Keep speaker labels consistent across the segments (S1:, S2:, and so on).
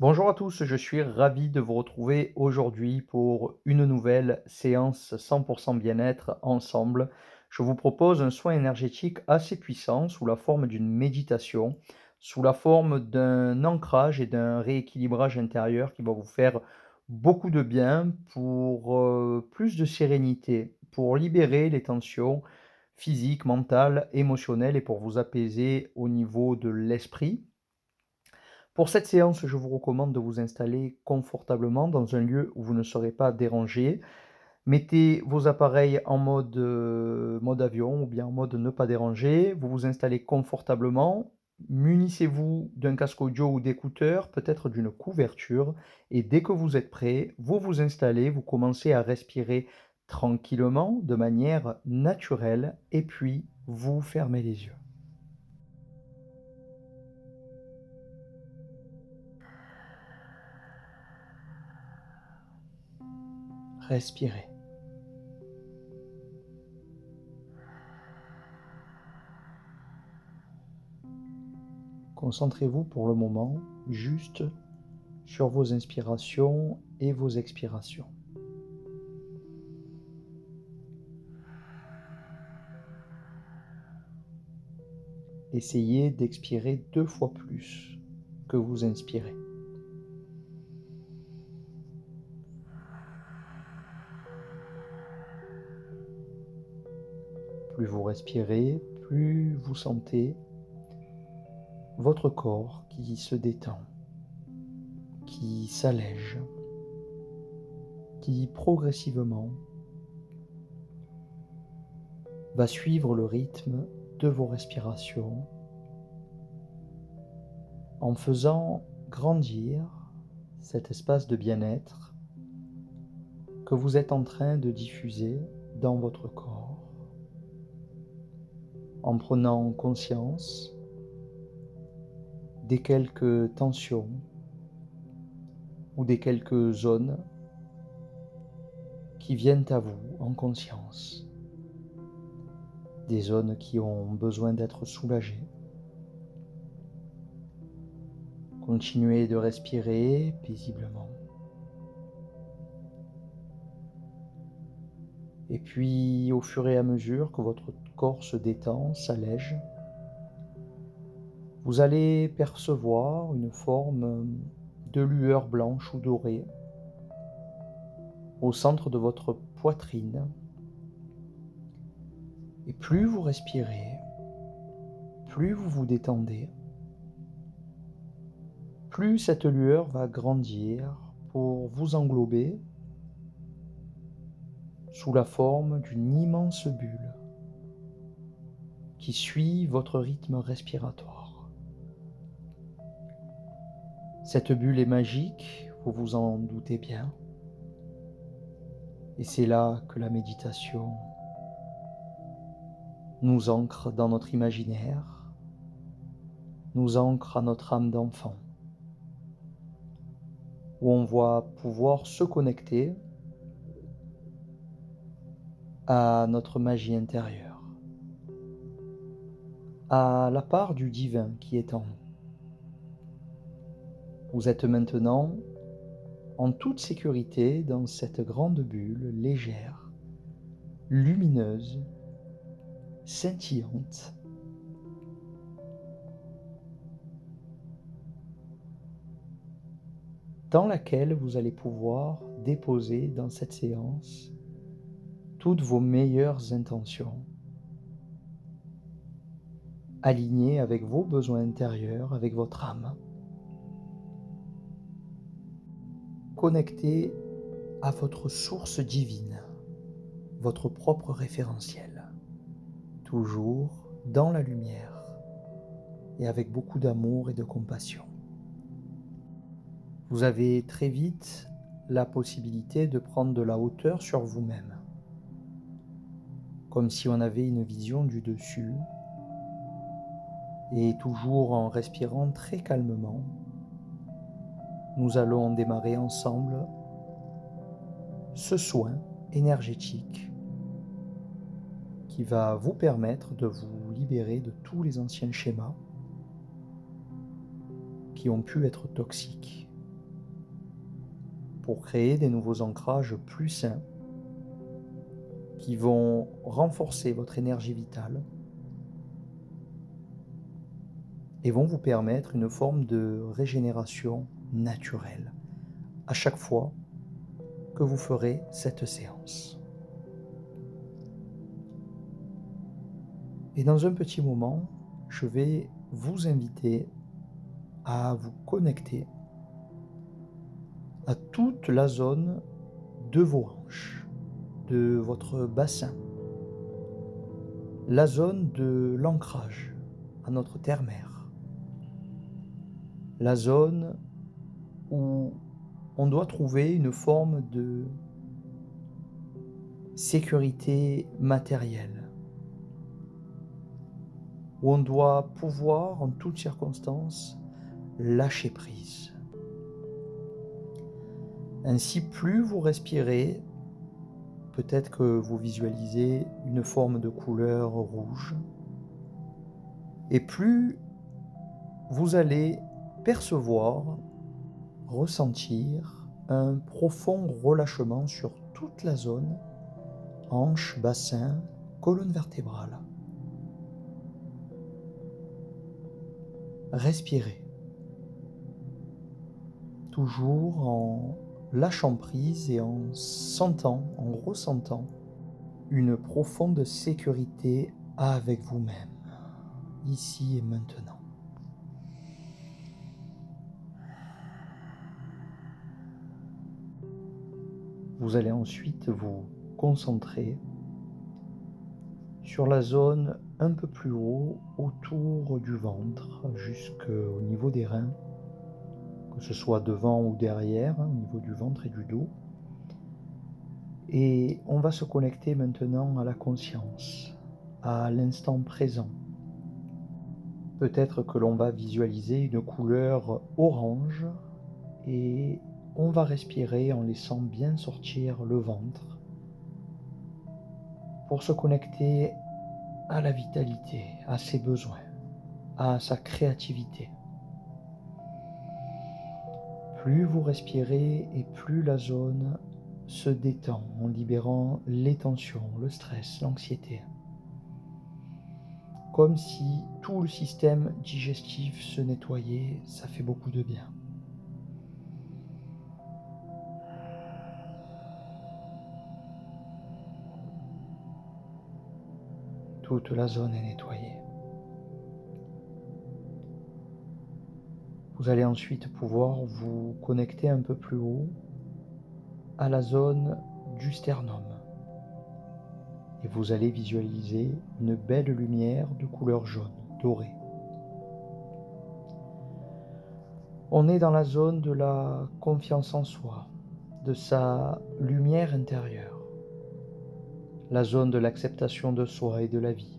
S1: Bonjour à tous, je suis ravi de vous retrouver aujourd'hui pour une nouvelle séance 100% bien-être ensemble. Je vous propose un soin énergétique assez puissant sous la forme d'une méditation, sous la forme d'un ancrage et d'un rééquilibrage intérieur qui va vous faire beaucoup de bien pour plus de sérénité, pour libérer les tensions physiques, mentales, émotionnelles et pour vous apaiser au niveau de l'esprit. Pour cette séance, je vous recommande de vous installer confortablement dans un lieu où vous ne serez pas dérangé. Mettez vos appareils en mode avion ou bien en mode ne pas déranger. Vous vous installez confortablement. Munissez-vous d'un casque audio ou d'écouteurs, peut-être d'une couverture. Et dès que vous êtes prêt, vous vous installez, vous commencez à respirer tranquillement, de manière naturelle, et puis vous fermez les yeux. Respirez. Concentrez-vous pour le moment juste sur vos inspirations et vos expirations. Essayez d'expirer 2 fois plus que vous inspirez. Plus vous respirez, plus vous sentez votre corps qui se détend, qui s'allège, qui progressivement va suivre le rythme de vos respirations en faisant grandir cet espace de bien-être que vous êtes en train de diffuser dans votre corps, en prenant conscience des quelques tensions ou des quelques zones qui viennent à vous en conscience, des zones qui ont besoin d'être soulagées. Continuez de respirer paisiblement. Et puis, au fur et à mesure que votre corps se détend, s'allège, vous allez percevoir une forme de lueur blanche ou dorée au centre de votre poitrine. Et plus vous respirez, plus vous vous détendez, plus cette lueur va grandir pour vous englober sous la forme d'une immense bulle qui suit votre rythme respiratoire. Cette bulle est magique, vous vous en doutez bien, et c'est là que la méditation nous ancre dans notre imaginaire, nous ancre à notre âme d'enfant, où on va pouvoir se connecter à notre magie intérieure, à la part du divin qui est en nous. Vous êtes maintenant en toute sécurité dans cette grande bulle légère, lumineuse, scintillante, dans laquelle vous allez pouvoir déposer dans cette séance toutes vos meilleures intentions, alignées avec vos besoins intérieurs, avec votre âme, connectées à votre source divine, votre propre référentiel, toujours dans la lumière et avec beaucoup d'amour et de compassion. Vous avez très vite la possibilité de prendre de la hauteur sur vous-même, comme si on avait une vision du dessus, et toujours en respirant très calmement, nous allons démarrer ensemble ce soin énergétique qui va vous permettre de vous libérer de tous les anciens schémas qui ont pu être toxiques. pour créer des nouveaux ancrages plus sains qui vont renforcer votre énergie vitale et vont vous permettre une forme de régénération naturelle à chaque fois que vous ferez cette séance. Et dans un petit moment, je vais vous inviter à vous connecter à toute la zone de vos hanches, de votre bassin, la zone de l'ancrage à notre terre-mère, la zone où on doit trouver une forme de sécurité matérielle, où on doit pouvoir en toutes circonstances lâcher prise. Ainsi, plus vous respirez, peut-être que vous visualisez une forme de couleur rouge, et plus vous allez percevoir, ressentir un profond relâchement sur toute la zone, hanche, bassin, colonne vertébrale. Respirez, toujours en lâchant prise et en ressentant une profonde sécurité avec vous-même, ici et maintenant. Vous allez ensuite vous concentrer sur la zone un peu plus haut, autour du ventre, jusqu'au niveau des reins, que ce soit devant ou derrière, au niveau du ventre et du dos. Et on va se connecter maintenant à la conscience, à l'instant présent. Peut-être que l'on va visualiser une couleur orange et on va respirer en laissant bien sortir le ventre pour se connecter à la vitalité, à ses besoins, à sa créativité. Plus vous respirez et plus la zone se détend en libérant les tensions, le stress, l'anxiété. Comme si tout le système digestif se nettoyait, ça fait beaucoup de bien. Toute la zone est nettoyée. Vous allez ensuite pouvoir vous connecter un peu plus haut à la zone du sternum. Et vous allez visualiser une belle lumière de couleur jaune, dorée. On est dans la zone de la confiance en soi, de sa lumière intérieure, la zone de l'acceptation de soi et de la vie,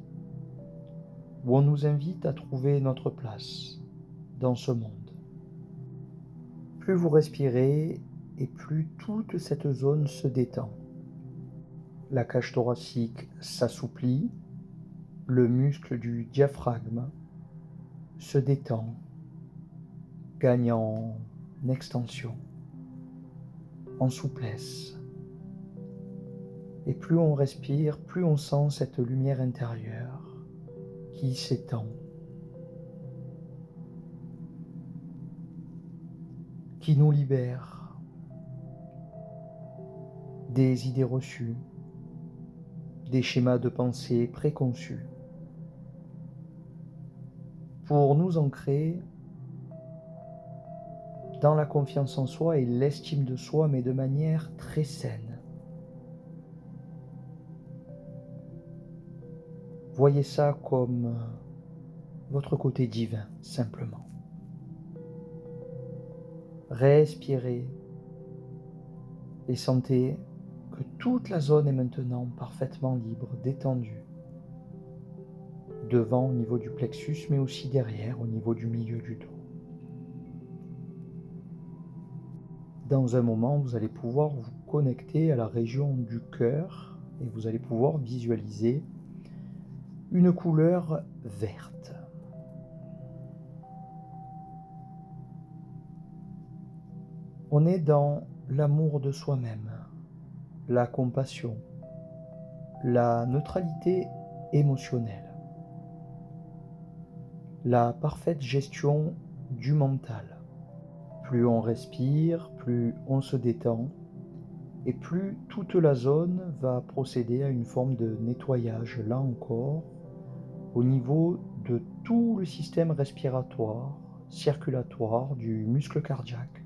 S1: où on nous invite à trouver notre place dans ce monde. Plus vous respirez et plus toute cette zone se détend. La cage thoracique s'assouplit, le muscle du diaphragme se détend, gagne en extension, en souplesse. Et plus on respire, plus on sent cette lumière intérieure qui s'étend, qui nous libère des idées reçues, des schémas de pensée préconçus, pour nous ancrer dans la confiance en soi et l'estime de soi, mais de manière très saine. Voyez ça comme votre côté divin, simplement. Respirez et sentez que toute la zone est maintenant parfaitement libre, détendue. Devant au niveau du plexus, mais aussi derrière au niveau du milieu du dos. Dans un moment, vous allez pouvoir vous connecter à la région du cœur et vous allez pouvoir visualiser une couleur verte. On est dans l'amour de soi-même, la compassion, la neutralité émotionnelle, la parfaite gestion du mental. Plus on respire, plus on se détend et plus toute la zone va procéder à une forme de nettoyage, là encore, au niveau de tout le système respiratoire, circulatoire, du muscle cardiaque.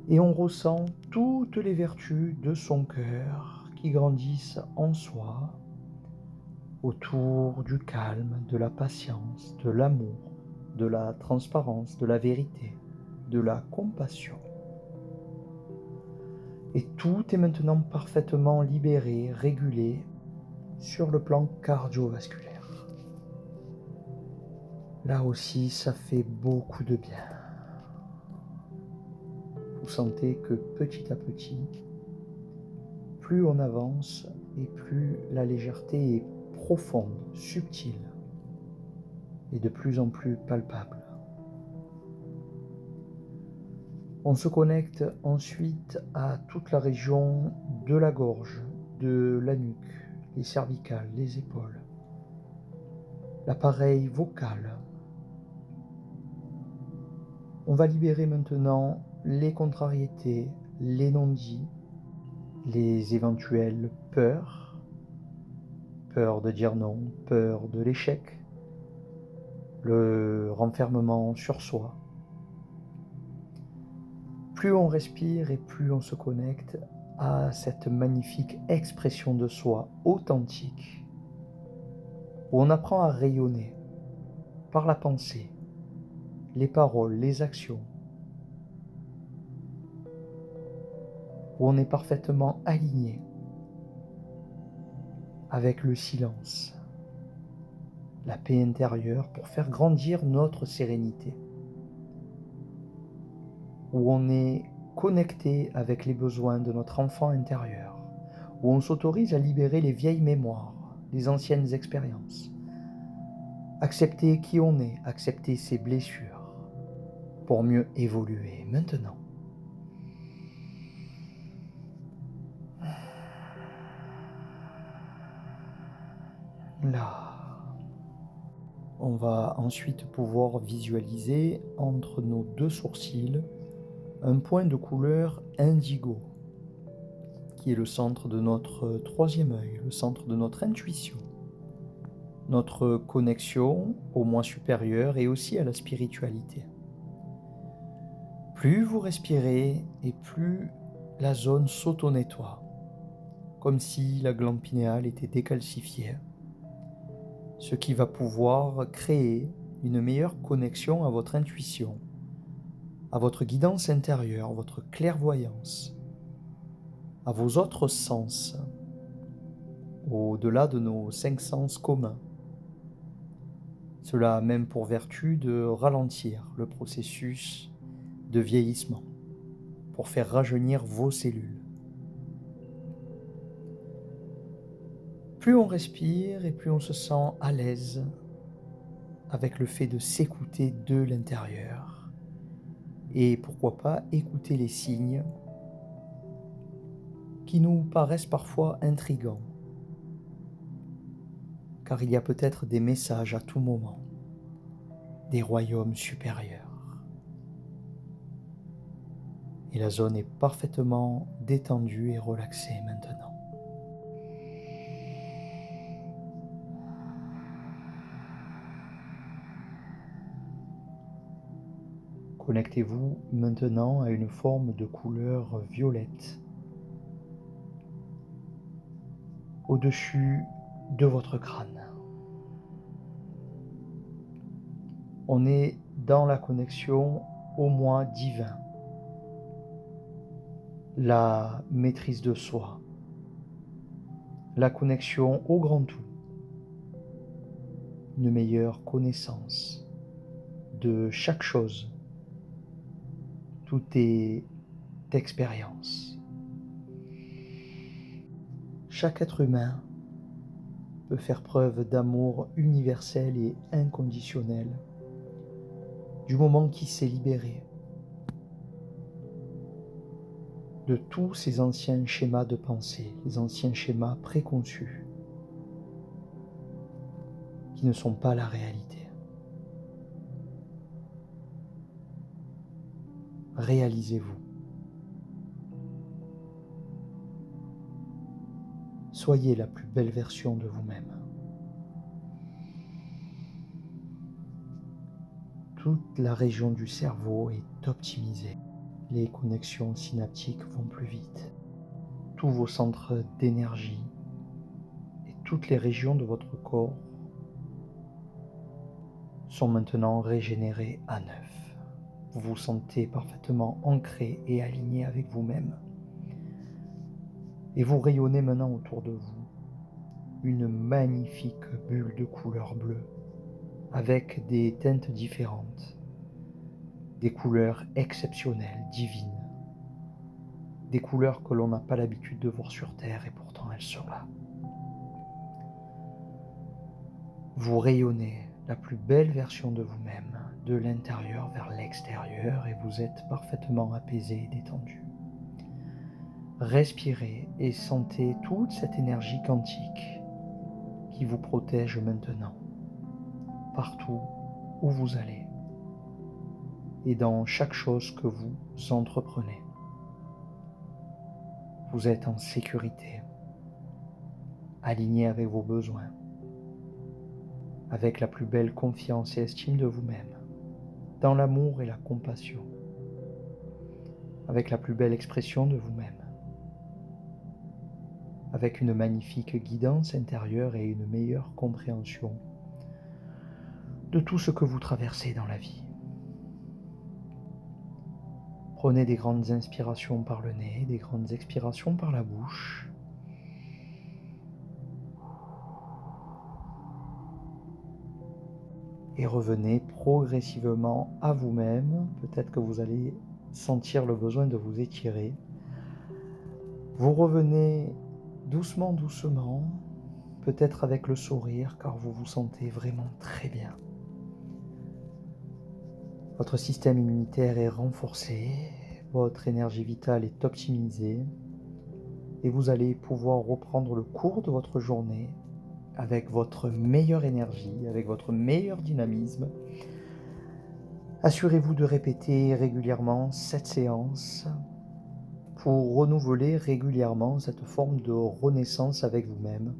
S1: Et on ressent toutes les vertus de son cœur qui grandissent en soi, autour du calme, de la patience, de l'amour, de la transparence, de la vérité, de la compassion. Et tout est maintenant parfaitement libéré, régulé sur le plan cardiovasculaire. Là aussi, ça fait beaucoup de bien. Vous sentez que petit à petit, plus on avance et plus la légèreté est profonde, subtile et de plus en plus palpable. On se connecte ensuite à toute la région de la gorge, de la nuque, les cervicales, les épaules, l'appareil vocal. On va libérer maintenant les contrariétés, les non-dits, les éventuelles peurs, peur de dire non, peur de l'échec, le renfermement sur soi. Plus on respire et plus on se connecte à cette magnifique expression de soi authentique, où on apprend à rayonner par la pensée, les paroles, les actions, où on est parfaitement aligné avec le silence, la paix intérieure pour faire grandir notre sérénité, où on est connecté avec les besoins de notre enfant intérieur, où on s'autorise à libérer les vieilles mémoires, les anciennes expériences, accepter qui on est, accepter ses blessures, pour mieux évoluer maintenant. Là, on va ensuite pouvoir visualiser entre nos deux sourcils un point de couleur indigo, qui est le centre de notre troisième œil, le centre de notre intuition, notre connexion au moi supérieur et aussi à la spiritualité. Plus vous respirez et plus la zone s'auto-nettoie, comme si la glande pinéale était décalcifiée, ce qui va pouvoir créer une meilleure connexion à votre intuition, à votre guidance intérieure, votre clairvoyance, à vos autres sens, au-delà de nos 5 sens communs. Cela a même pour vertu de ralentir le processus de vieillissement, pour faire rajeunir vos cellules. Plus on respire et plus on se sent à l'aise avec le fait de s'écouter de l'intérieur. Et pourquoi pas écouter les signes qui nous paraissent parfois intrigants, car il y a peut-être des messages à tout moment, des royaumes supérieurs. Et la zone est parfaitement détendue et relaxée maintenant. Connectez-vous maintenant à une forme de couleur violette au-dessus de votre crâne. On est dans la connexion au moi divin, la maîtrise de soi, la connexion au grand tout, une meilleure connaissance de chaque chose. Tout est expérience. Chaque être humain peut faire preuve d'amour universel et inconditionnel du moment qu'il s'est libéré de tous ces anciens schémas de pensée, les anciens schémas préconçus, qui ne sont pas la réalité. Réalisez-vous. Soyez la plus belle version de vous-même. Toute la région du cerveau est optimisée. Les connexions synaptiques vont plus vite. Tous vos centres d'énergie et toutes les régions de votre corps sont maintenant régénérées à neuf. Vous vous sentez parfaitement ancré et aligné avec vous-même. Et vous rayonnez maintenant autour de vous une magnifique bulle de couleur bleue avec des teintes différentes, des couleurs exceptionnelles, divines, des couleurs que l'on n'a pas l'habitude de voir sur Terre et pourtant elles sont là. Vous rayonnez la plus belle version de vous-même, de l'intérieur vers l'extérieur, et vous êtes parfaitement apaisé et détendu. Respirez et sentez toute cette énergie quantique qui vous protège maintenant, partout où vous allez et dans chaque chose que vous entreprenez. Vous êtes en sécurité, aligné avec vos besoins, avec la plus belle confiance et estime de vous-même, dans l'amour et la compassion, avec la plus belle expression de vous-même, avec une magnifique guidance intérieure et une meilleure compréhension de tout ce que vous traversez dans la vie. Prenez des grandes inspirations par le nez, des grandes expirations par la bouche. Et revenez progressivement à vous-même. Peut-être que vous allez sentir le besoin de vous étirer. Vous revenez doucement, doucement, peut-être avec le sourire, car vous vous sentez vraiment très bien. Votre système immunitaire est renforcé, votre énergie vitale est optimisée, et vous allez pouvoir reprendre le cours de votre journée avec votre meilleure énergie, avec votre meilleur dynamisme. Assurez-vous de répéter régulièrement cette séance pour renouveler régulièrement cette forme de renaissance avec vous-même,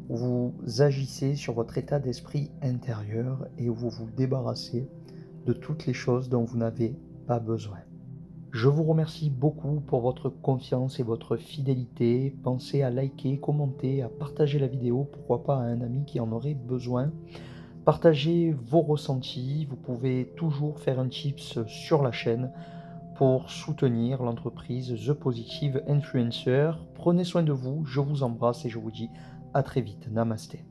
S1: où vous agissez sur votre état d'esprit intérieur et où vous vous débarrassez de toutes les choses dont vous n'avez pas besoin. Je vous remercie beaucoup pour votre confiance et votre fidélité. Pensez à liker, commenter, à partager la vidéo, pourquoi pas à un ami qui en aurait besoin. Partagez vos ressentis. Vous pouvez toujours faire un tips sur la chaîne pour soutenir l'entreprise The Positive Influencer. Prenez soin de vous, je vous embrasse et je vous dis à très vite. Namasté.